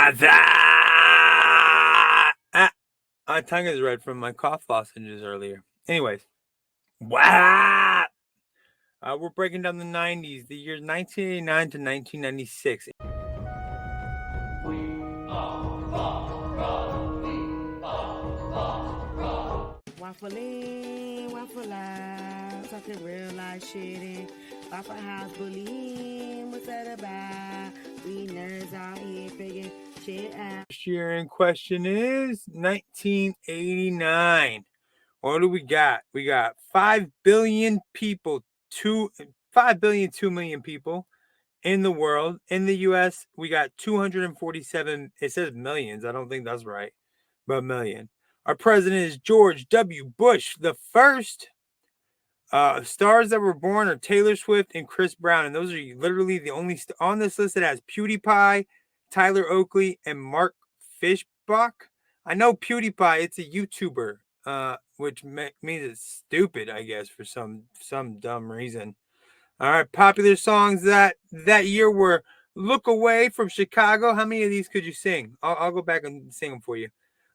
My tongue is red from my cough lozenges earlier. Anyways, wow. We're breaking down the 90s, the years 1989 to 1996. WafflN, WafflN OUT, talking real life shit in Waffle House bullying. What's that about? We nerds out here figuring shit out. This year in question is 1989. What do we got? We got 5 billion people, 5 billion, 2 million people in the world. In the U.S., we got 247. It says millions. I don't think that's right, but million. Our president is George W. Bush the first. Stars that were born are Taylor Swift and Chris Brown, and those are literally the only on this list that has PewDiePie, Tyler Oakley, and Mark Fishbach. I know PewDiePie; it's a YouTuber, which means it's stupid, I guess, for some dumb reason. All right, popular songs that year were "Look Away" from Chicago. How many of these could you sing? I'll go back and sing them for you.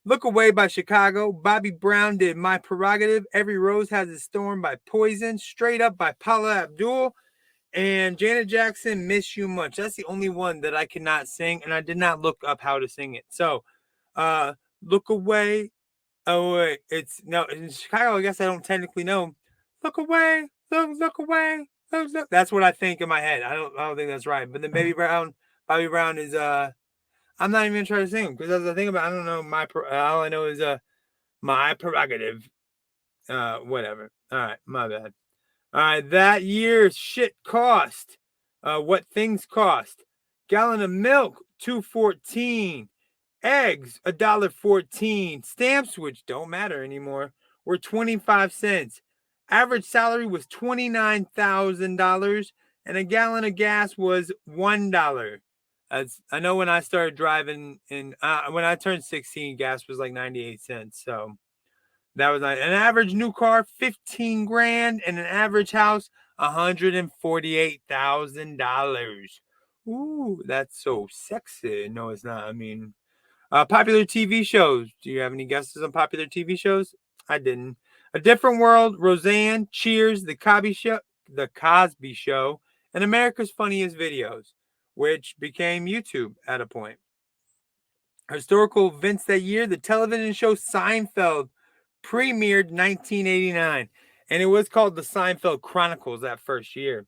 "Look Away" by Chicago. Bobby Brown did "My Prerogative." "Every Rose Has Its Thorn" by Poison. "Straight Up" by Paula Abdul. And Janet Jackson, "Miss You Much." That's the only one that I cannot sing, and I did not look up how to sing it. So, "Look Away." Oh, wait. It's no, in Chicago, I guess I don't technically know. "Look away, look away, look." That's what I think in my head. I don't think that's right. But then Bobby Brown is I'm not even trying to sing because as I think about, I don't know all I know is "My Prerogative." Whatever. All right, my bad. All right, that year shit cost. What things cost? Gallon of milk, $2.14. Eggs, $1.14. Stamps, which don't matter anymore, were 25 cents. Average salary was $29,000, and a gallon of gas was $1. I know when I started driving when I turned 16, gas was like 98 cents. So that was nice. An average new car, 15 grand, and an average house, $148,000. Ooh, that's so sexy. No, it's not. I mean, popular TV shows. Do you have any guesses on popular TV shows? I didn't. A Different World, Roseanne, Cheers, The Cosby Show, and America's Funniest Videos, which became YouTube at a point. Historical events that year: the television show Seinfeld premiered 1989, and it was called the Seinfeld Chronicles that first year.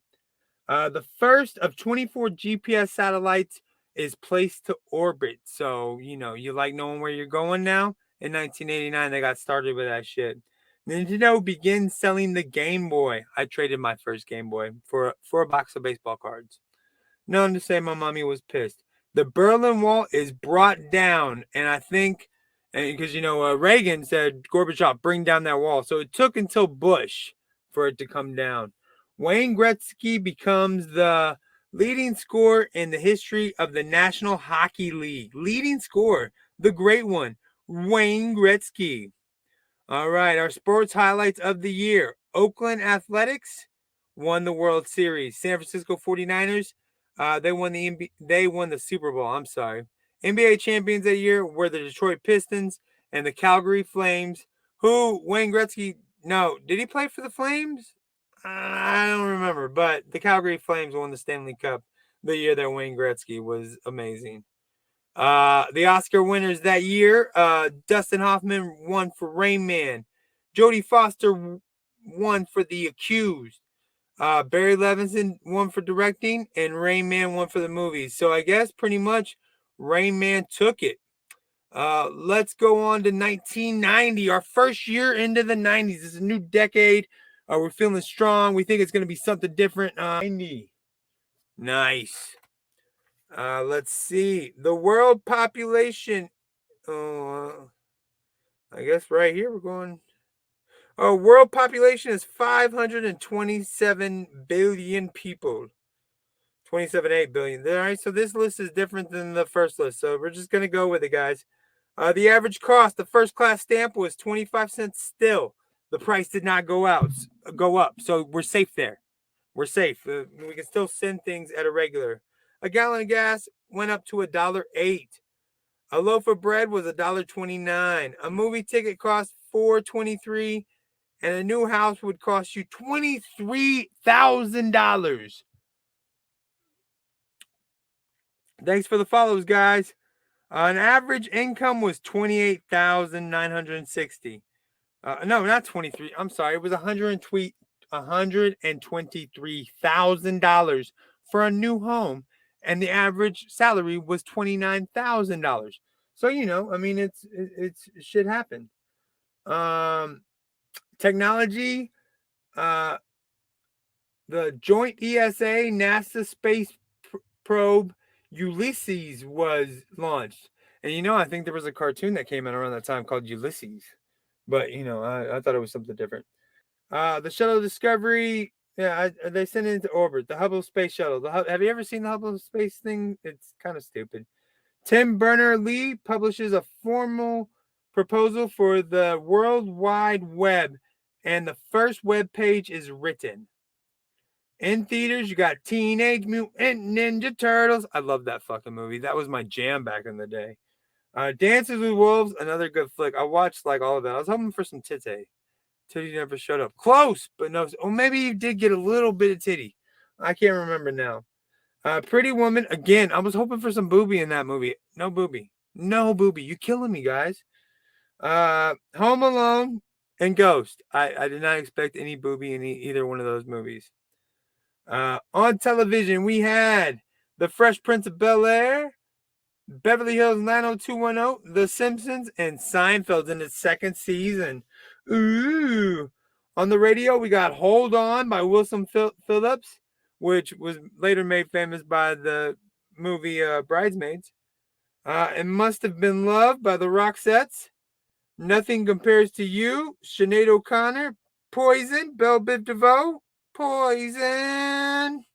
The first of 24 GPS satellites is placed to orbit. So, you like knowing where you're going now? In 1989, they got started with that shit. Nintendo begins selling the Game Boy. I traded my first Game Boy for a box of baseball cards. Known to say my mommy was pissed. The Berlin Wall is brought down, and I think, because, Reagan said, Gorbachev, bring down that wall. So it took until Bush for it to come down. Wayne Gretzky becomes the leading scorer in the history of the National Hockey League. Leading scorer, the great one, Wayne Gretzky. All right, our sports highlights of the year. Oakland Athletics won the World Series. San Francisco 49ers, they won the Super Bowl. I'm sorry. NBA champions that year were the Detroit Pistons and the Calgary Flames. Wayne Gretzky, no, did he play for the Flames? I don't remember, but the Calgary Flames won the Stanley Cup the year that Wayne Gretzky was amazing. The Oscar winners that year, Dustin Hoffman won for Rain Man. Jodie Foster won for The Accused. Barry Levinson won for directing, and Rain Man won for the movies. So I guess pretty much Rain Man took it. Let's go on to 1990, our first year into the 90s. It's a new decade. We're feeling strong. We think it's going to be something different. 90. Nice. Let's see. The world population. I guess right here we're going. World population is 527 billion people. 27.8 billion. All right, so this list is different than the first list. So we're just going to go with it, guys. The average cost, the first class stamp was 25 cents still. The price did not go up. So we're safe there. We're safe. We can still send things at a regular. A gallon of gas went up to $1.08. A loaf of bread was $1.29. A movie ticket cost $4.23, and a new house would cost you $23,000. Thanks for the follows, guys. An average income was $28,960. No, not 23. I'm sorry. It was $123,000 for a new home, and the average salary was $29,000. So I mean, it's shit happened. Technology. The joint ESA NASA space probe Ulysses was launched, and I think there was a cartoon that came out around that time called Ulysses, but I thought it was something different. The shuttle Discovery, yeah, they sent it into orbit. The Hubble Space Shuttle. Have you ever seen the Hubble Space thing? It's kind of stupid. Tim Berners-Lee publishes a formal proposal for the World Wide Web, and the first web page is written. In theaters, you got Teenage Mutant Ninja Turtles. I love that fucking movie. That was my jam back in the day. Dances with Wolves, another good flick. I watched like all of that. I was hoping for some titty. Titty never showed up. Close, but no. Or maybe you did get a little bit of titty. I can't remember now. Pretty Woman. Again, I was hoping for some booby in that movie. No booby. No booby. You killing me, guys. Home Alone and Ghost. I did not expect any booby in either one of those movies. On television, we had The Fresh Prince of Bel-Air, Beverly Hills 90210, The Simpsons, and Seinfeld in its second season. Ooh. On the radio, we got Hold On by Wilson Phillips, which was later made famous by the movie Bridesmaids. It Must Have Been Love by the Roxettes. Nothing Compares to You, Sinead O'Connor. Poison, Belle Biv DeVoe. Poison.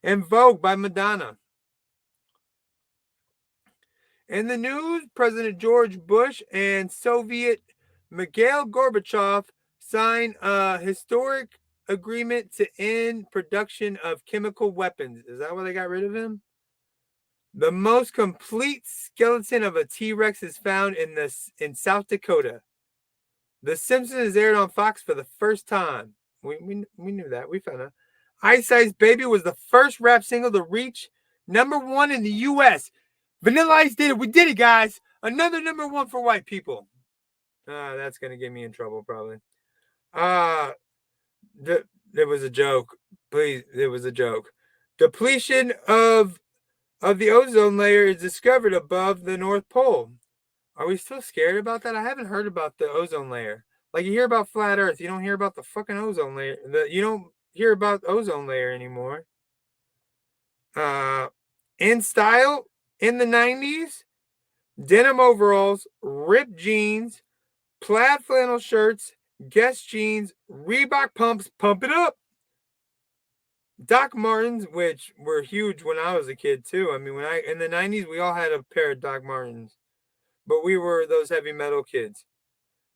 And Vogue by Madonna. In the news, President George Bush and Soviet Mikhail Gorbachev signed a historic agreement to end production of chemical weapons. Is that why they got rid of him? The most complete skeleton of a T-Rex is found in South Dakota. The Simpsons is aired on Fox for the first time. We knew that. We found out. Ice Ice Baby was the first rap single to reach #1 in the U.S. Vanilla Ice did it. We did it, guys. Another #1 for white people. That's going to get me in trouble, probably. There was a joke. Please, there was a joke. Depletion of the ozone layer is discovered above the North Pole. Are we still scared about that? I haven't heard about the ozone layer. Like, you hear about flat Earth. You don't hear about the fucking ozone layer. You don't hear about ozone layer anymore. In style, in the 90s, denim overalls, ripped jeans, plaid flannel shirts, Guess jeans, Reebok pumps, pump it up. Doc Martens, which were huge when I was a kid too. I mean, in the 90s, we all had a pair of Doc Martens, but we were those heavy metal kids.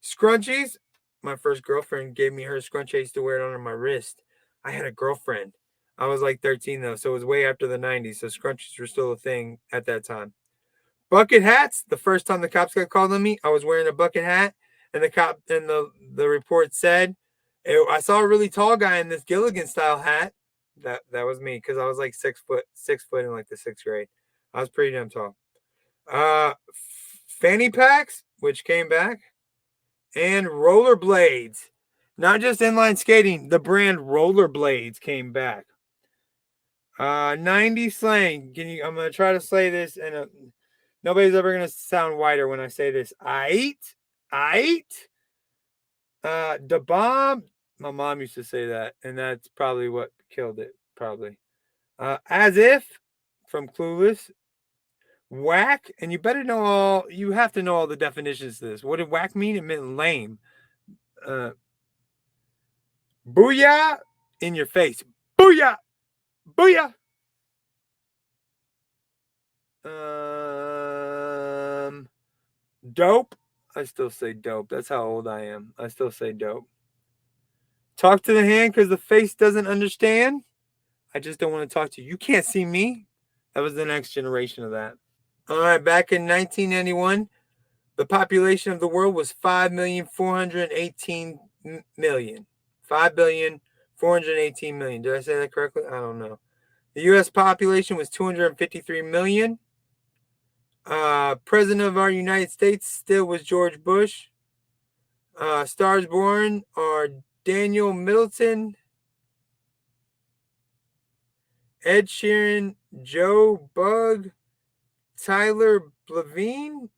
Scrunchies. My first girlfriend gave me her scrunchie. I used to wear it under my wrist. I had a girlfriend. I was like 13 though, so it was way after the 90s. So scrunchies were still a thing at that time. Bucket hats. The first time the cops got called on me, I was wearing a bucket hat, and the report said, I saw a really tall guy in this Gilligan style hat. That was me, because I was like 6 foot in like the 6th grade. I was pretty damn tall. Fanny packs, which came back, and rollerblades. Not just inline skating, the brand rollerblades came back. 90s slang. I'm gonna try to say this, and nobody's ever gonna sound whiter when I say this. Aight. The bomb. My mom used to say that, and that's probably what killed it. Probably. As if, from Clueless. Whack, and you have to know all the definitions to this. What did whack mean? It meant lame. Booyah, in your face. Booyah. Dope. I still say dope. That's how old I am. I still say dope. Talk to the hand because the face doesn't understand. I just don't want to talk to you. You can't see me. That was the next generation of that. All right, back in 1991, the population of the world was 5,418,000,000. 5,418,000,000. Did I say that correctly? I don't know. The U.S. population was 253 million. President of our United States still was George Bush. Stars born are Daniel Middleton, Ed Sheeran, Joe Bug, Tyler Levine,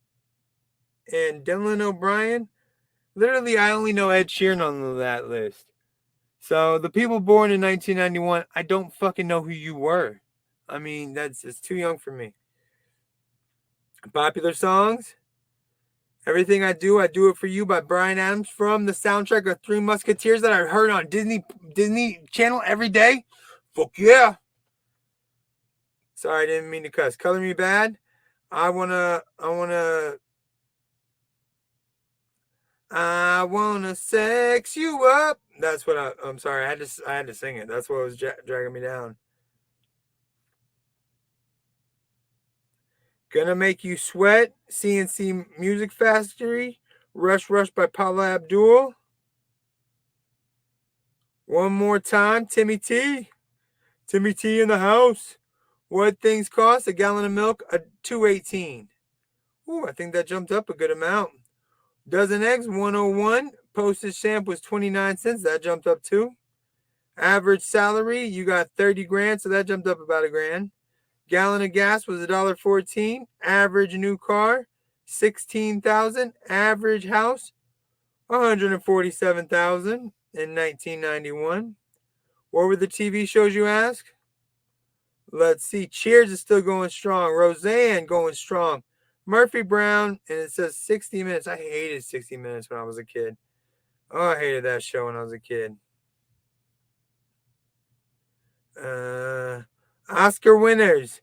and Dylan O'Brien. Literally, I only know Ed Sheeran on that list. So the people born in 1991, I don't fucking know who you were. I mean, it's too young for me. Popular songs. Everything I Do It For You by Bryan Adams, from the soundtrack of Three Musketeers that I heard on Disney Channel every day. Fuck yeah. Sorry, I didn't mean to cuss. Color Me Bad. I wanna sex you up. That's what I'm sorry. I had to sing it. That's what was dragging me down. Gonna Make You Sweat. CNC Music Factory. Rush Rush by Paula Abdul. One More Time. Timmy T. Timmy T in the house. What Things Cost. A gallon of milk. A $2.18. Ooh, I think that jumped up a good amount. Dozen eggs, 101. Postage stamp was 29 cents. That jumped up too. Average salary, you got 30 grand, so that jumped up about a grand. Gallon of gas was $1.14. Average new car, 16,000. Average house, 147,000 in 1991. What were the TV shows, you ask? Let's see. Cheers is still going strong. Roseanne going strong. Murphy Brown, and it says 60 Minutes. I hated 60 Minutes when I was a kid. Oh, I hated that show when I was a kid. Oscar winners.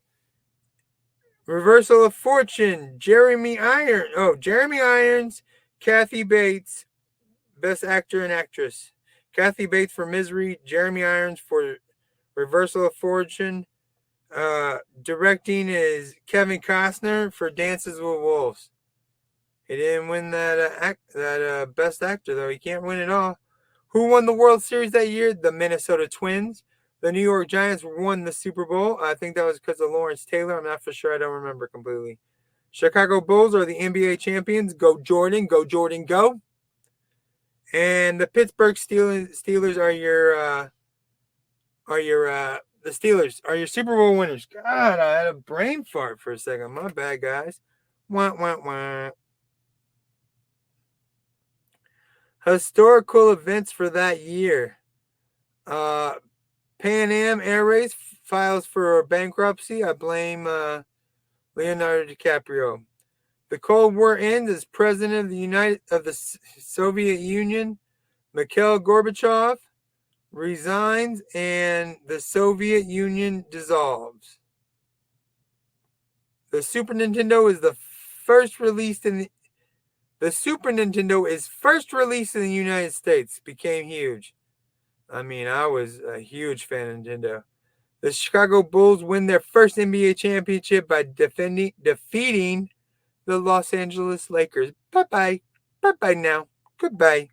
Reversal of Fortune. Jeremy Irons. Kathy Bates, Best Actor and Actress. Kathy Bates for Misery. Jeremy Irons for Reversal of Fortune. Directing is Kevin Costner for Dances with Wolves. He didn't win that Best Actor, though. He can't win it all. Who won the World Series that year? The Minnesota Twins. The New York Giants won the Super Bowl. I think that was because of Lawrence Taylor. I'm not for sure. I don't remember completely. Chicago Bulls are the NBA champions. Go Jordan. Go Jordan, go. And the Pittsburgh Steelers are the Steelers are your Super Bowl winners. God, I had a brain fart for a second. My bad, guys. Wah, wah, wah. Historical events for that year. Pan Am Airways files for bankruptcy. I blame Leonardo DiCaprio. The Cold War ends as president of the Soviet Union. Mikhail Gorbachev resigns and the Soviet Union dissolves. The Super Nintendo is first released in the United States. Became huge. I mean, I was a huge fan of Nintendo. The Chicago Bulls win their first NBA championship by defeating the Los Angeles Lakers. Bye-bye. Bye-bye now. Goodbye.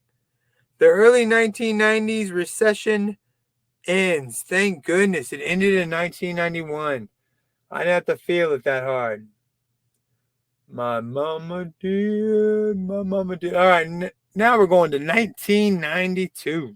The early 1990s recession ends. Thank goodness. It ended in 1991. I didn't have to feel it that hard. My mama did. All right, now we're going to 1992.